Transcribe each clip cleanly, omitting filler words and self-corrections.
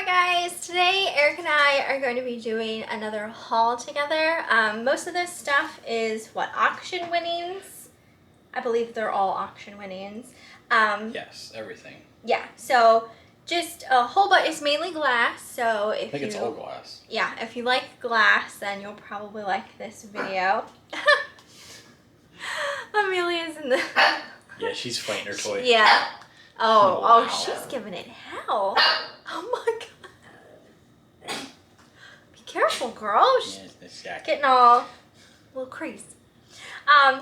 guys, today Eric and I are going to be doing another haul together. Most of this stuff is auction winnings. I believe they're all auction winnings. Yes, everything. Yeah, so just a whole bunch. It's mainly glass, so if I think it's all glass. Yeah, if you like glass, then you'll probably like this video. Amelia's in the... Yeah, she's fighting her toy. Yeah. Oh, wow. She's giving it hell. Oh my god. Be careful, girl. She's getting all a little crazy.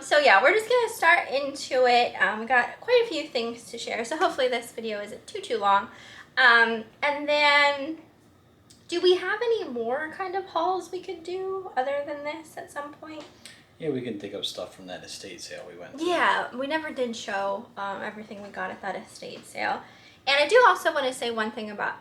So yeah, we're just gonna start into it. We got quite a few things to share, so hopefully this video isn't too long. And then, do we have any more kind of hauls we could do other than this at some point? Yeah, we can dig up stuff from that estate sale we went to. Yeah, we never did show everything we got at that estate sale. And I do also want to say one thing about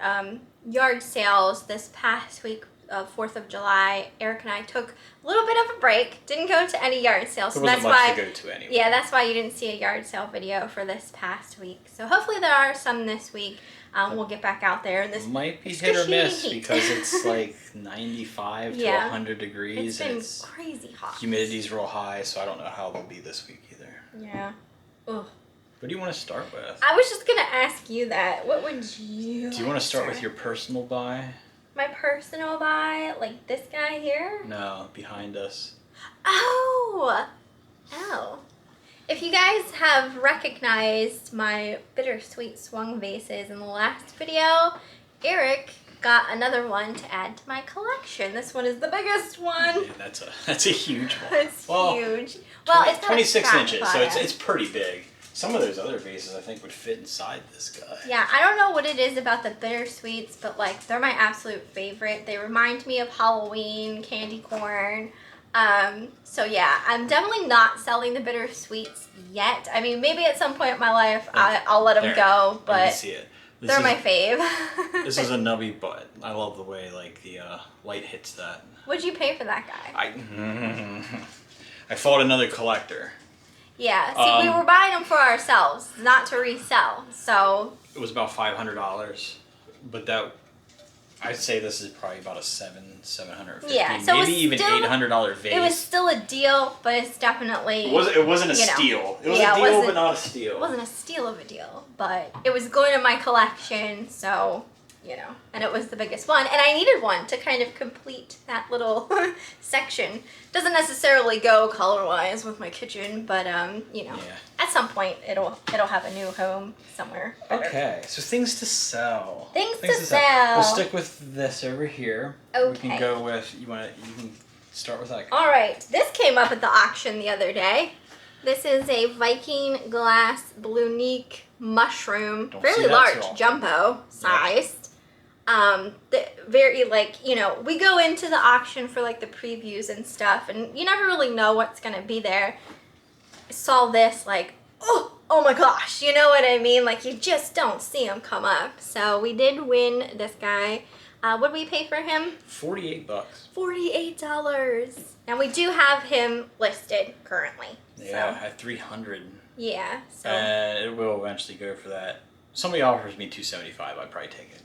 yard sales. This past week of 4th of July, Eric and I took a little bit of a break. Didn't go to any yard sales. There wasn't much to go to anyway. Yeah, that's why you didn't see a yard sale video for this past week. So hopefully there are some this week. We'll get back out there. This might be hit or miss because it's like 95 to 100 degrees. It's been crazy hot. Humidity's real high, so I don't know how they'll be this week either. Yeah. Ugh. What do you want to start with? I was just going to ask you that. What would you Do you want to start with your personal buy? My personal buy? Like this guy here? No, behind us. Oh! Oh. If you guys have recognized my bittersweet swung vases in the last video, Eric got another one to add to my collection. This one is the biggest one. Yeah, that's a huge one. It's huge. Well, it's 26 inches, so it's pretty big. Some of those other vases I think would fit inside this guy. Yeah, I don't know what it is about the bittersweets, but like they're my absolute favorite. They remind me of Halloween, candy corn. So yeah, I'm definitely not selling the bittersweets yet. I mean, maybe at some point in my life I'll let them go, but see it. They're my fave. This is a nubby, but I love the way like the light hits that. What'd you pay for that guy? I fought another collector. Yeah, see, we were buying them for ourselves, not to resell, so... It was about $500, but I'd say this is probably about a $750, yeah, so maybe even $800 vase. It was still a deal, but it's definitely... It wasn't a steal. It was a deal, but not a steal. It wasn't a steal of a deal, but it was going in my collection, so... You know, and it was the biggest one, and I needed one to kind of complete that little section. Doesn't necessarily go color-wise with my kitchen, but you know, at some point it'll have a new home somewhere better. Okay, so things to sell. Things to sell. We'll stick with this over here. Okay. We can go with you can start with that. All right, this came up at the auction the other day. This is a Viking glass Blunique mushroom, fairly large, jumbo sized. Very like, you know, we go into the auction for like the previews and stuff, and you never really know what's gonna be there. I saw this like, oh my gosh, you know what I mean? Like you just don't see them come up. So we did win this guy. What did we pay for him? $48. $48. And we do have him listed currently. Yeah, at $300. Yeah. So. And it will eventually go for that. Somebody offers me $275, I'd probably take it.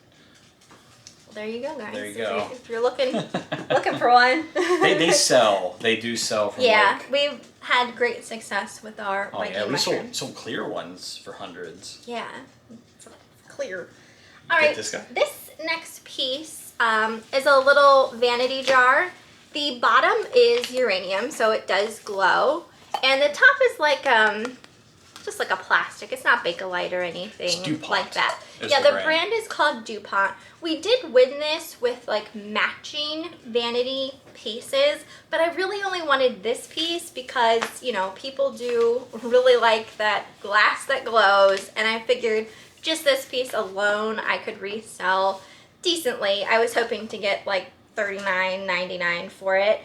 There you go, guys. There you go. If you're looking for one. they sell. They do sell for we've had great success with our Viking mushrooms. We sold clear ones for hundreds. Yeah, clear. All right, this guy. This next piece is a little vanity jar. The bottom is uranium, so it does glow, and the top is like just like a plastic. It's not Bakelite or anything like that. Yeah, the brand is called DuPont. We did win this with like matching vanity pieces, but I really only wanted this piece because, you know, people do really like that glass that glows, and I figured just this piece alone I could resell decently. I was hoping to get like $39.99 for it.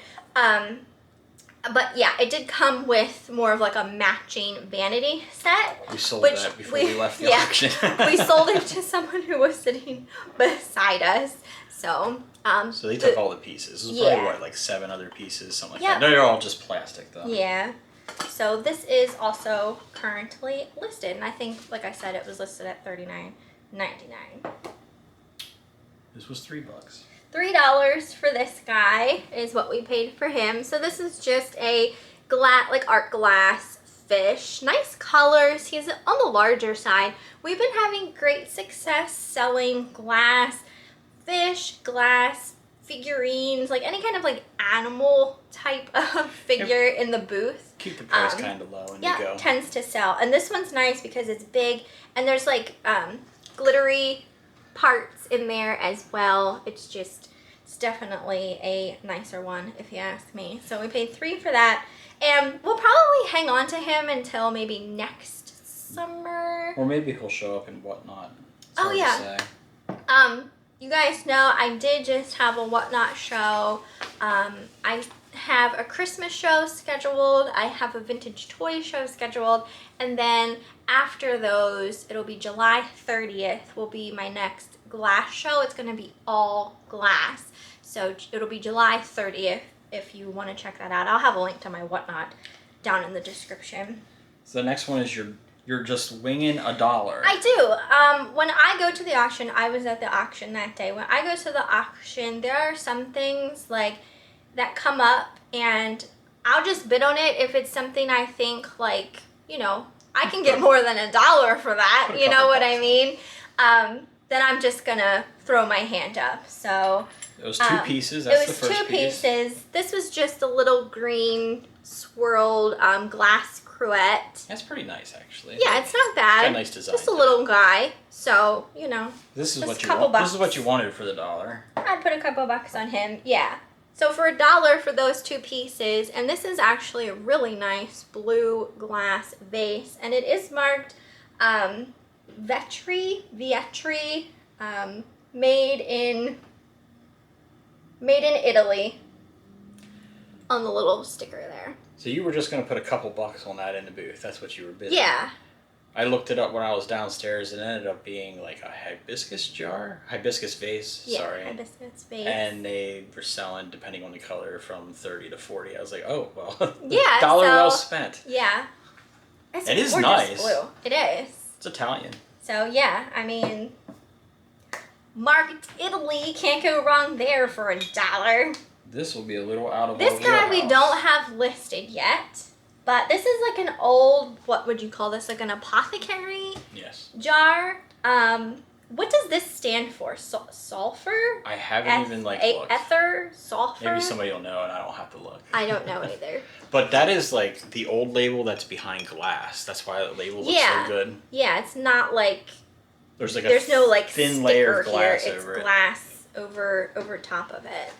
But yeah, it did come with more of like a matching vanity set. We sold that before we left the auction. We sold it to someone who was sitting beside us. So so they took all the pieces. This was probably what, like 7 other pieces, something like that. No, they're all just plastic though. Yeah. So this is also currently listed, and I think, like I said, it was listed at $39.99. This was $3. $3 for this guy is what we paid for him. So this is just a glass, like art glass fish. Nice colors. He's on the larger side. We've been having great success selling glass fish, glass figurines, like any kind of like animal type of figure in the booth. Keep the price kind of low and you go. Tends to sell. And this one's nice because it's big and there's like glittery parts in there as well. It's definitely a nicer one if you ask me. So we paid $3 for that, and we'll probably hang on to him until maybe next summer. Or maybe he'll show up and whatnot. It's Oh hard to yeah. say. You guys know I did just have a whatnot show. I have a Christmas show scheduled. I have a vintage toy show scheduled, and then after those, it'll be July 30th will be my next glass show. It's going to be all glass. So it'll be July 30th if you want to check that out. I'll have a link to my whatnot down in the description. So the next one is you're just winging $1. I do. When I go to the auction, I was at the auction that day. When I go to the auction, there are some things like that come up and I'll just bid on it if it's something I think like, you know, I can get more than $1 for that. You know what I mean? Then I'm just gonna throw my hand up. So it was 2 pieces. That's the first piece. It was 2 pieces. This was just a little green swirled glass cruet. That's pretty nice, actually. Yeah, it's not bad. It's got a nice design. Just a little guy. So you know, this is just what a couple bucks. This is what you wanted for the $1. I'd put a couple bucks on him. Yeah. So for $1 for those 2 pieces, and this is actually a really nice blue glass vase, and it is marked Vetri, made in Italy on the little sticker there. So you were just gonna put a couple bucks on that in the booth. That's what you were bidding. Yeah. I looked it up when I was downstairs and it ended up being like a hibiscus vase. Yeah, sorry. hibiscus vase. And they were selling, depending on the color, from 30 to 40. I was like, oh well. Yeah. Dollar well spent. Yeah. It's it is nice. Blue. It is. It's Italian. So yeah, I mean, marked Italy, can't go wrong there for $1. This will be a little out of this our guy we wheelhouse. don't have listed yet, but this is like an old, what would you call this, like an apothecary jar. What does this stand for? Sulfur? I haven't even looked. Ether? Sulfur? Maybe somebody will know and I don't have to look. I don't know either. But that is like the old label that's behind glass. That's why the label looks so good. Yeah, it's not like there's no like thin layer of glass here. over it's glass over top of it.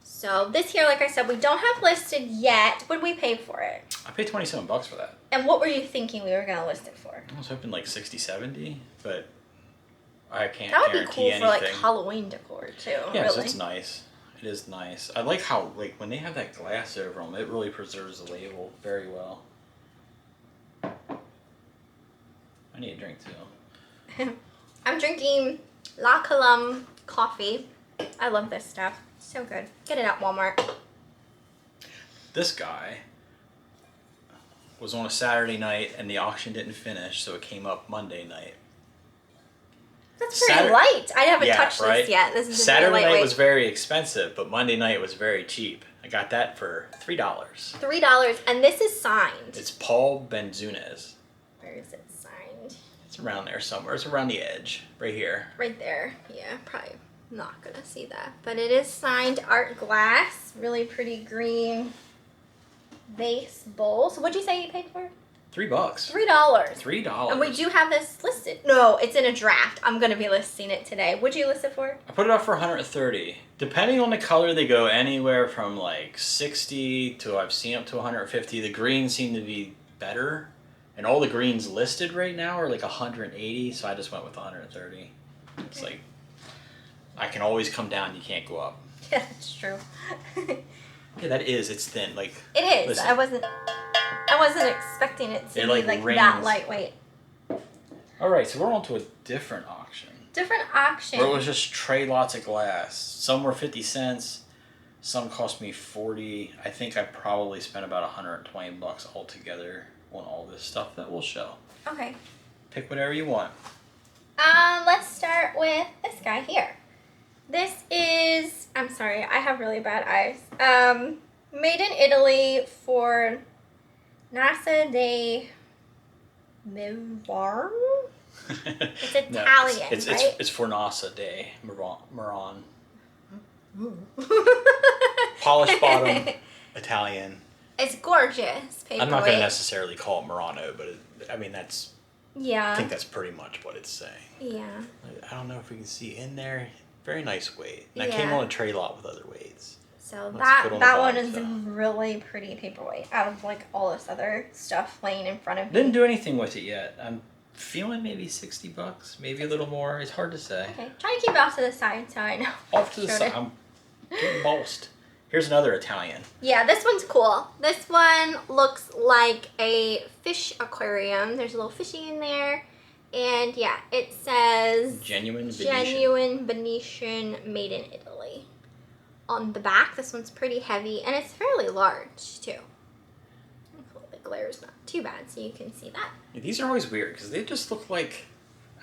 So this here, like I said, we don't have listed yet. What did we pay for it? I paid $27 for that. And what were you thinking we were going to list it for? I was hoping like 60, 70, but I can't that would guarantee be cool anything. for like Halloween decor too. Yeah, really. so it's nice. It is nice. I like how like when they have that glass over them, it really preserves the label very well. I need a drink too. I'm drinking La Colombe coffee. I love this stuff. So good. Get it at Walmart. This guy was on a Saturday night and the auction didn't finish, so it came up Monday night. That's pretty light. I haven't touched right? this yet. This is Saturday night was very expensive, but Monday night was very cheap. I got that for $3. $3, and this is signed. It's Paul Benzunes. Where is it signed? It's around there somewhere. It's around the edge, right here. Right there. Yeah, probably not gonna see that, but it is signed art glass. Really pretty green vase bowl. So what'd you say you paid for it? $3. $3. And we do have this listed. No, it's in a draft. I'm gonna be listing it today. What'd you list it for? I put it up for $130. Depending on the color, they go anywhere from like 60 to I've seen up to 150. The greens seem to be better, and all the greens listed right now are like 180. So I just went with 130. Okay. It's like I can always come down. You can't go up. Yeah, that's true. Yeah, that is. It's thin. Like it is. Listen. I wasn't expecting it to be like that lightweight. All right, so we're on to a different auction. Different auction. Where it was just tray lots of glass. Some were 50 cents. Some cost me 40. I think I probably spent about $120 altogether on all this stuff that we'll show. Okay. Pick whatever you want. Let's start with this guy here. This is, I'm sorry, I have really bad eyes. Made in Italy for Nasa de Mivar. It's Italian, right? It's for NASA Day, Miran. Polished bottom, Italian. It's gorgeous. Paperweight. I'm not going to necessarily call it Murano, but I mean that's. Yeah. I think that's pretty much what it's saying. Yeah. I don't know if we can see in there. Very nice weight. And I came on a trade lot with other weights. So that one is a really pretty paperweight out of like all this other stuff laying in front of me. Didn't do anything with it yet. I'm feeling maybe $60, maybe a little more. It's hard to say. Okay, try to keep it off to the side so I know. Off to the side. I'm getting bossed. Here's another Italian. Yeah, this one's cool. This one looks like a fish aquarium. There's a little fishy in there. And yeah, it says Genuine Venetian made in Italy. On the back, this one's pretty heavy and it's fairly large too. Hopefully the glare's not too bad so you can see that. Yeah, these are always weird because they just look like,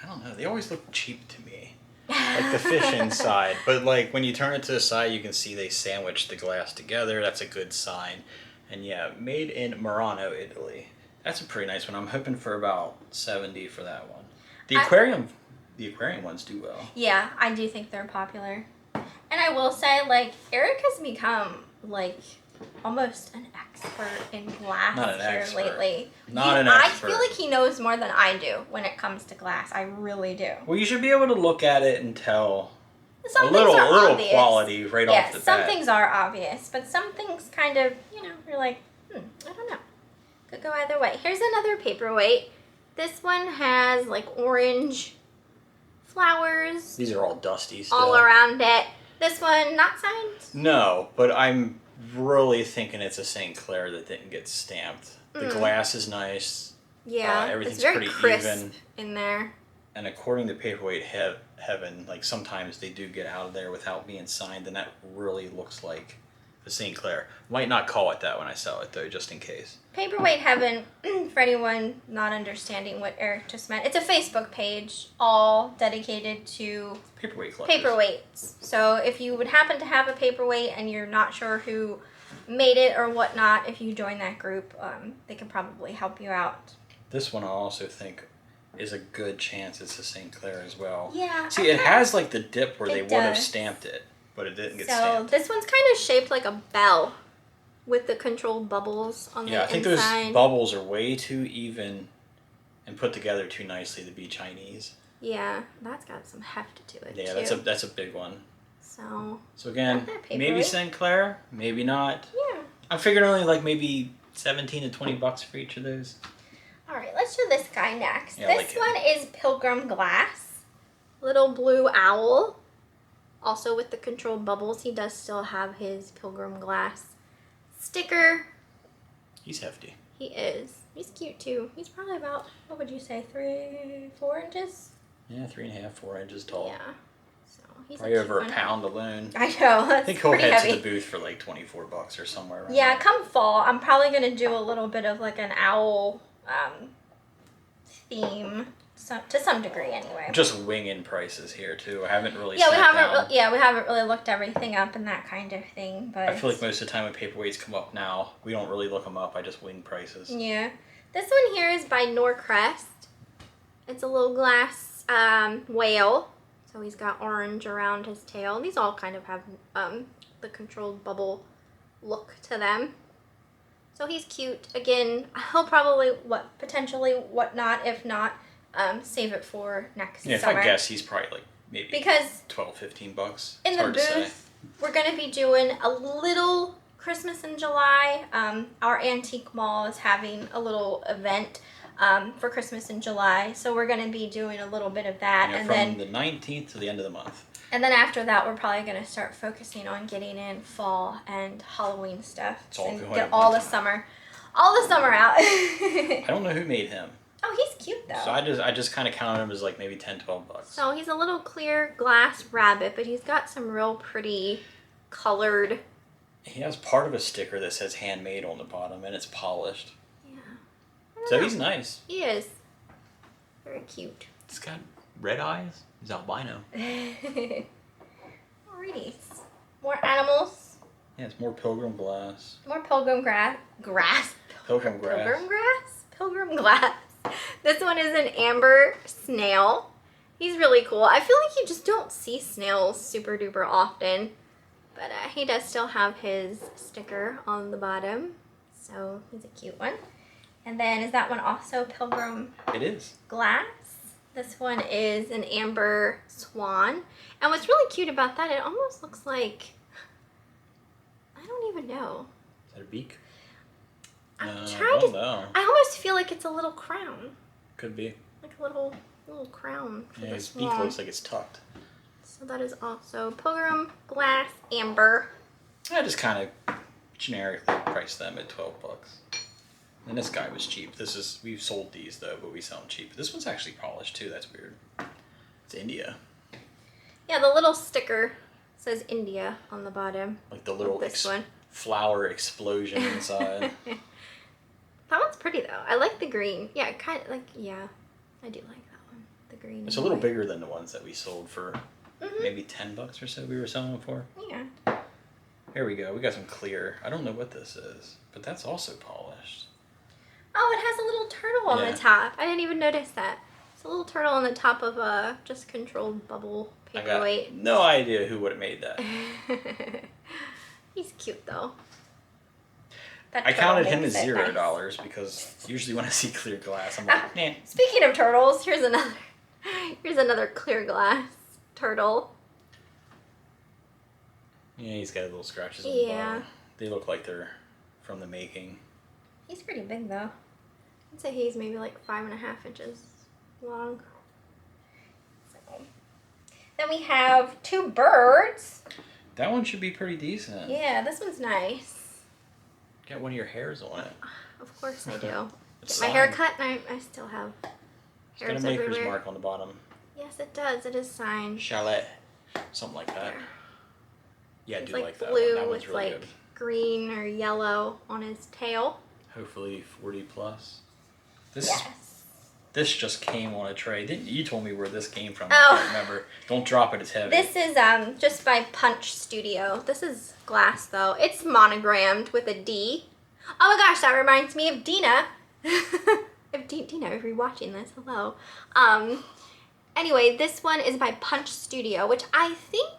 I don't know, they always look cheap to me. Like the fish inside. But like when you turn it to the side, you can see they sandwich the glass together. That's a good sign. And yeah, made in Murano, Italy. That's a pretty nice one. I'm hoping for about 70 for that one. The aquarium ones do well. Yeah, I do think they're popular. And I will say, like, Eric has become, like, almost an expert in glass lately. Not an expert. I feel like he knows more than I do when it comes to glass. I really do. Well, you should be able to look at it and tell some a little obvious. Quality right off the bat. Some things are obvious, but some things kind of, you're like, I don't know. Could go either way. Here's another paperweight. This one has, like, orange flowers. These are all dusty still. All around it. This one, not signed? No, but I'm really thinking it's a St. Clair that didn't get stamped. The glass is nice. Yeah, everything's it's very pretty crisp even in there. And according to Paperweight Heaven, like sometimes they do get out of there without being signed, and that really looks like a St. Clair. Might not call it that when I sell it though, just in case. Paperweight Heaven, for anyone not understanding what Eric just meant, it's a Facebook page all dedicated to paperweight collectors. Paperweights. So if you would happen to have a paperweight and you're not sure who made it or whatnot, if you join that group, they can probably help you out. This one I also think is a good chance it's a St. Clair as well. Yeah. See, it has like the dip where they would have stamped it, but it didn't get stamped. So this one's kind of shaped like a bell with the controlled bubbles on the inside. Yeah, I think those bubbles are way too even and put together too nicely to be Chinese. Yeah, that's got some heft to it yeah, too. That's a big one. So again, maybe St. Clair, maybe not. Yeah. I figured only like maybe $17 to $20 for each of those. All right, let's do this guy next. Yeah, this one is Pilgrim Glass. Little blue owl. Also with the controlled bubbles, he does still have his Pilgrim Glass sticker. He's hefty. He is. He's cute too. He's probably about, what would you say, 3-4 inches? Yeah, 3.5, 4 inches tall. Yeah. So he's probably over a pound alone. I know. I think he'll head to the booth for like $24 or somewhere around there. Come fall, I'm probably gonna do a little bit of like an owl theme. To some degree, anyway. Just winging prices here too. I haven't really. We haven't really looked everything up and that kind of thing. But I feel like most of the time when paperweights come up now, we don't really look them up. I just wing prices. Yeah, this one here is by Norcrest. It's a little glass whale. So he's got orange around his tail. These all kind of have the controlled bubble look to them. So he's cute. Again, he'll probably potentially whatnot if not. Save it for next summer. If I guess, he's probably like maybe because $12-15. In the booth, we're going to be doing a little Christmas in July. Our antique mall is having a little event for Christmas in July, so we're going to be doing a little bit of that. And from the 19th to the end of the month. And then after that, we're probably going to start focusing on getting in fall and Halloween stuff and get all the summer out. I don't know who made him. Oh, he's cute though. So I just kind of counted him as like maybe $10-12. So he's a little clear glass rabbit, but he's got some real pretty colored. He has part of a sticker that says handmade on the bottom, and it's polished. Yeah. So he's nice. He is. Very cute. He's got red eyes. He's albino. More animals. Yeah, it's more pilgrim glass. More pilgrim grass. Pilgrim grass. Pilgrim grass? Pilgrim glass. This one is an amber snail. He's really cool. I feel like you just don't see snails super duper often. But he does still have his sticker on the bottom. So he's a cute one. And then is that one also pilgrim It is. glass? This one is an amber swan. And what's really cute about that, it almost looks like, I don't even know. Is that a beak? I'm I trying don't to, know. I almost feel like it's a little crown. Could be. Like a little crown for Yeah, the his beak swan. looks like it's tucked. So that is also pilgrim glass amber. I just kind of generically priced them at $12. And this guy was cheap. We've sold these though, but we sell them cheap. This one's actually polished too. That's weird. It's India. Yeah, the little sticker says India on the bottom. Like the little This one. flower explosion inside. That one's pretty though. I like the green. Yeah, kind of like, yeah, I do like that one. The green. It's a little bigger than the ones that we sold for maybe $10 or so we were selling them for. Yeah. Here we go. We got some clear. I don't know what this is, but that's also polished. Oh, it has a little turtle on the top. I didn't even notice that. It's a little turtle on the top of a just controlled bubble paperweight. I got no idea who would have made that. He's cute though. I counted him as $0 because usually when I see clear glass, I'm like, nah. Speaking of turtles, here's another clear glass turtle. Yeah, he's got little scratches on the bottom. They look like they're from the making. He's pretty big though. I'd say he's maybe like 5.5 inches long. So, then we have two birds. That one should be pretty decent. Yeah, this one's nice. Got one of your hairs on it. Of course I do. It's Get my hair cut and I still have It's got hairs a maker's everywhere. mark on the bottom. Yes, it does. It is signed. Chalet. Something like that. Yeah, I It's do like that one. blue That one's with really like good. green or yellow on his tail. Hopefully 40 plus. Yes. This just came on a tray. You told me where this came from. Oh. I can't remember. Don't drop it. It's heavy. This is just by Punch Studio. This is glass though. It's monogrammed with a D. Oh my gosh, that reminds me of Dina. Dina, if you're watching this, hello. Anyway, this one is by Punch Studio, which I think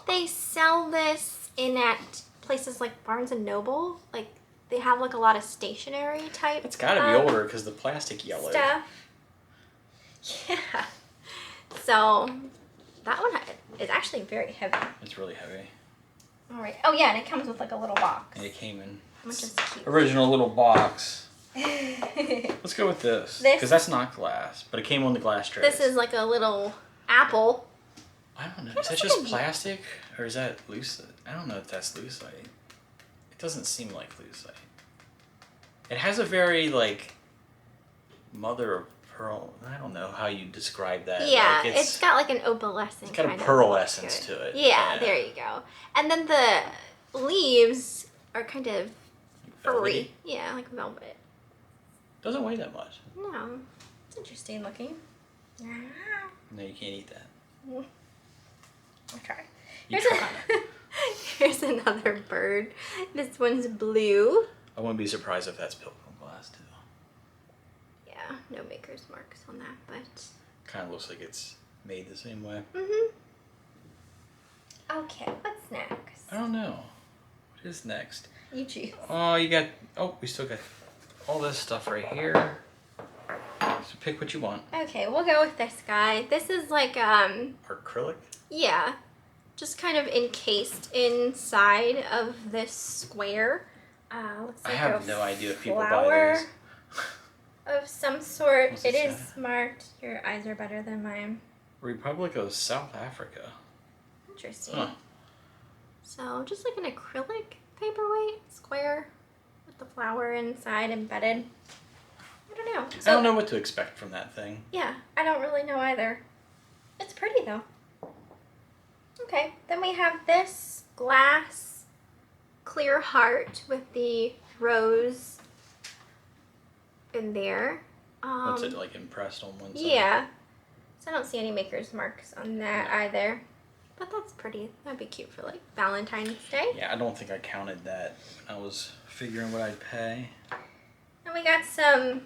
they sell this in at places like Barnes and Noble. Like they have like a lot of stationery type. It's got to be older because the plastic yellowed. Stuff. Yeah. So that one is actually very heavy. It's really heavy. All right. Oh yeah, and it comes with like a little box. And it came in Which is cute. original little box. Let's go with this because that's not glass, but it came on the glass tray. This is like a little apple. I don't know. Is that just plastic or is that lucite? I don't know if that's lucite. It doesn't seem like lucite. It has a very like mother of pearl. I don't know how you describe that. Yeah, like it's got like an opalescent. It's got a kind of pearl look essence to it. Yeah, there you go. And then the leaves are kind of furry. Velvety. Yeah, like velvet. Doesn't weigh that much. No, it's interesting looking. No, you can't eat that. Okay. You Here's, try. here's another bird. This one's blue. I wouldn't be surprised if that's pilgrim glass too. Yeah, no maker's marks on that, but. Kind of looks like it's made the same way. Okay, what's next? I don't know. What is next? You choose. Oh, you got. Oh, we still got all this stuff right here. So pick what you want. Okay, we'll go with this guy. This is like Acrylic. yeah, just kind of encased inside of this square. Looks I like have a no idea if people buy flower these. of some sort. What's It it is say? marked. Your eyes are better than mine. Republic of South Africa. Interesting. Huh. So just like an acrylic paperweight square with the flower inside embedded. I don't know. I don't know what to expect from that thing. Yeah, I don't really know either. It's pretty though. Okay, then we have this glass clear heart with the rose in there. What's it like impressed on one side? Yeah. So I don't see any maker's marks on that either. But that's pretty. That'd be cute for like Valentine's Day. Yeah, I don't think I counted that when I was figuring what I'd pay. And we got some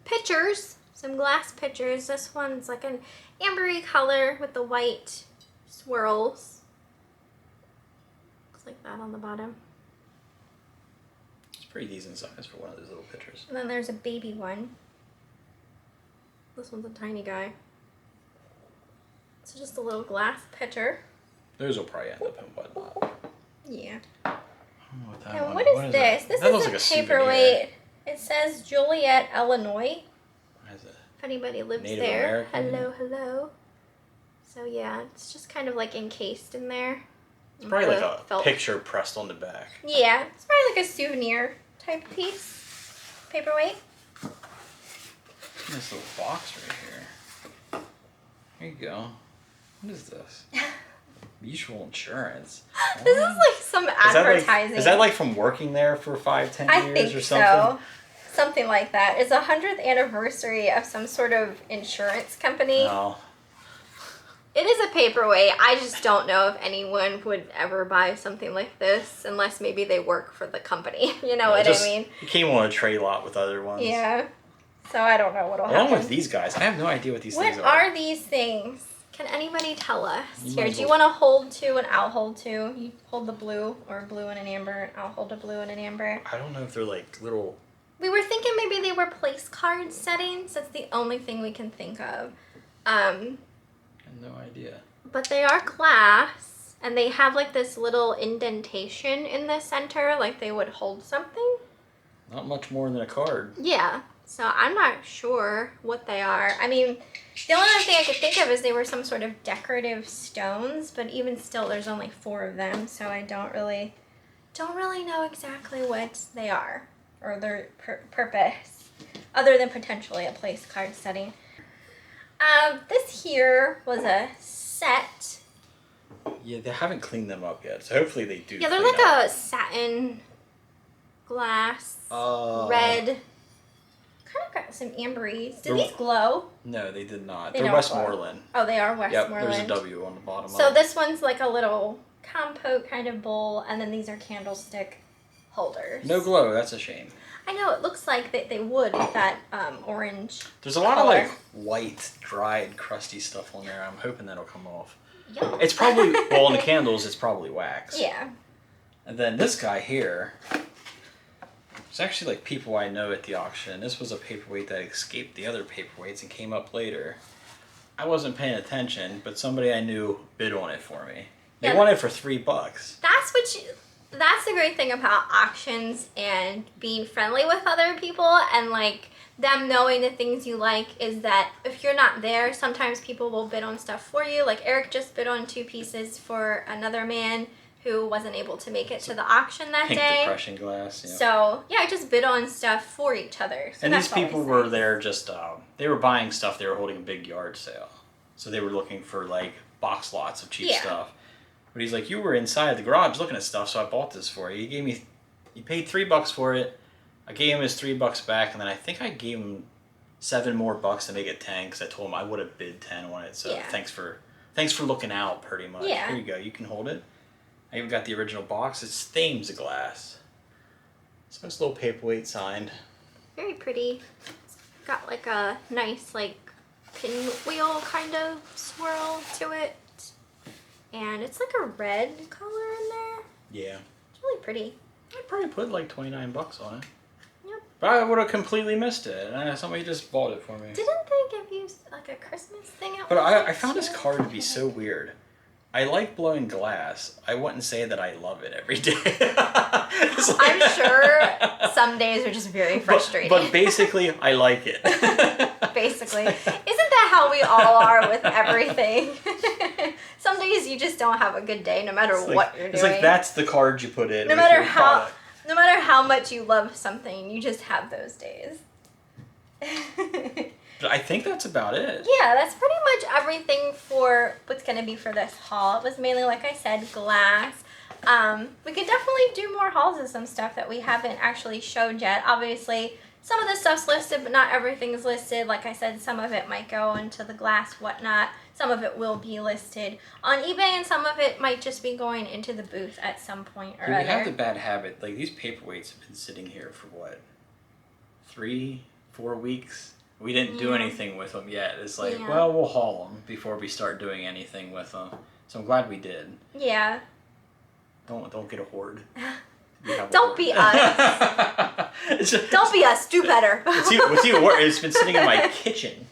pitchers, some glass pitchers. This one's like an ambery color with the white swirls. Looks like that on the bottom. It's pretty decent size for one of those little pitchers. And then there's a baby one. This one's a tiny guy. So just a little glass pitcher. Those will probably end up in whatnot. Yeah. I don't know what that And one what is this? that? This That is looks a like a souvenir. paperweight. It says Joliet, Illinois. What is it? If anybody lives Native there. American? Hello, hello. So yeah, it's just kind of like encased in there. It's probably like a Felt. picture pressed on the back. Yeah, it's probably like a souvenir type piece. Paperweight. This little box right here. Here you go. What is this? Mutual insurance. This is like some advertising. Is that like from working there for 5-10 I years think or something? so. Something like that. It's 100th anniversary of some sort of insurance company. No. It is a paperweight. I just don't know if anyone would ever buy something like this unless maybe they work for the company. You know what I mean? It came on a tray lot with other ones. Yeah. So I don't know what'll happen. Along with these guys, I have no idea what these things What are. are these things? Can anybody tell us? You Here, might as do you well- want to hold two and I'll hold two? You hold the blue or blue and an amber and I'll hold a blue and an amber. I don't know if they're like little... We were thinking maybe they were place card settings. That's the only thing we can think of. I have no idea. But they are glass and they have like this little indentation in the center like they would hold something. Not much more than a card. Yeah. So I'm not sure what they are. I mean, the only other thing I could think of is they were some sort of decorative stones, but even still there's only 4 of them, so I don't really know exactly what they are or their purpose other than potentially a place card setting. This here was a set. Yeah, they haven't cleaned them up yet, so hopefully they do. Yeah, they're clean like up. a satin glass, Oh. red. Kind of got some amberies. Did They're- these glow? No, they did not. They They're don't Westmoreland. Oh, they are Yep, Westmoreland. there's a W on the bottom So of it. this one's like a little compote kind of bowl, and then these are candlestick holders. No glow, that's a shame. I know, it looks like they would with that orange. There's a lot color. of like white, dried, crusty stuff on there. I'm hoping that'll come off. Yum. It's probably, well, on the candles, it's probably wax. Yeah. And then this guy here, it's actually like people I know at the auction. This was a paperweight that escaped the other paperweights and came up later. I wasn't paying attention, but somebody I knew bid on it for me. They Yeah. wanted it for $3. That's the great thing about auctions and being friendly with other people and like them knowing the things you like is that if you're not there, sometimes people will bid on stuff for you. Like Eric just bid on 2 pieces for another man who wasn't able to make it to the auction that Pink day. depression glass. Yeah. So yeah, I just bid on stuff for each other. So And these that's always people were nice. there just, they were buying stuff. They were holding a big yard sale. So they were looking for like box lots of cheap Yeah. stuff. But he's like, you were inside the garage looking at stuff, so I bought this for you. You paid $3 for it. I gave him his $3 back, and then I think I gave him $7 more to make it 10 because I told him I would have bid 10 on it. So Yeah. thanks for looking out, pretty much. Yeah. Here you go. You can hold it. I even got the original box. It's Thames glass. So it's a little paperweight signed. Very pretty. It's got like a nice like pinwheel kind of swirl to it. And it's like a red color in there. Yeah. It's really pretty. I probably put like $29 on it. Yep. But I would have completely missed it. Somebody just bought it for me. Didn't they give you like a Christmas thing out? But with I it, found this too? card to be so weird. I like blowing glass. I wouldn't say that I love it every day. It's like- I'm sure some days are just very frustrating. But basically, I like it. Basically. Isn't that how we all are with everything? Some days you just don't have a good day no matter It's like- what you're doing. It's like that's the card you put in. No with matter your how product. no matter how much you love something, you just have those days. But I think that's about it. Yeah, that's pretty much everything for what's going to be for this haul. It was mainly, like I said, glass. We could definitely do more hauls of some stuff that we haven't actually showed yet. Obviously, some of the stuff's listed, but not everything's listed. Like I said, some of it might go into the glass, whatnot. Some of it will be listed on eBay, and some of it might just be going into the booth at some point or Yeah, other. we have the bad habit. Like, these paperweights have been sitting here for what? 3-4 weeks? We didn't do anything with them yet. It's like, well, we'll haul them before we start doing anything with them. So I'm glad we did. Yeah. Don't get a hoard. Don't be us. Don't be us. Do better. It's even worse. It's been sitting in my kitchen.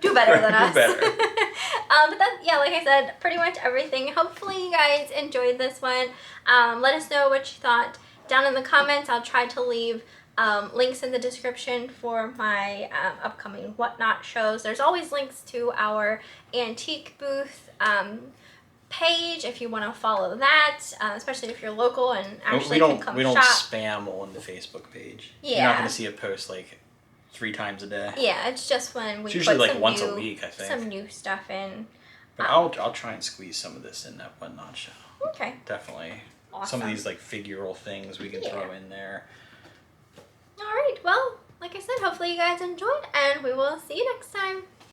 Do better than us. Do better. But that's, yeah, like I said, pretty much everything. Hopefully you guys enjoyed this one. Let us know what you thought down in the comments. I'll try to leave links in the description for my upcoming Whatnot shows. There's always links to our antique booth page if you want to follow that, especially if you're local and actually can come shop. We don't spam on the Facebook page. Yeah. You're not going to see a post like 3 times a day. Yeah, it's just when we it's usually put like once a week, I think. some new stuff in. But I'll try and squeeze some of this in that Whatnot show. Okay. Definitely. Awesome. Some of these like figural things we can throw in there. All right. Well, like I said, hopefully you guys enjoyed, and we will see you next time.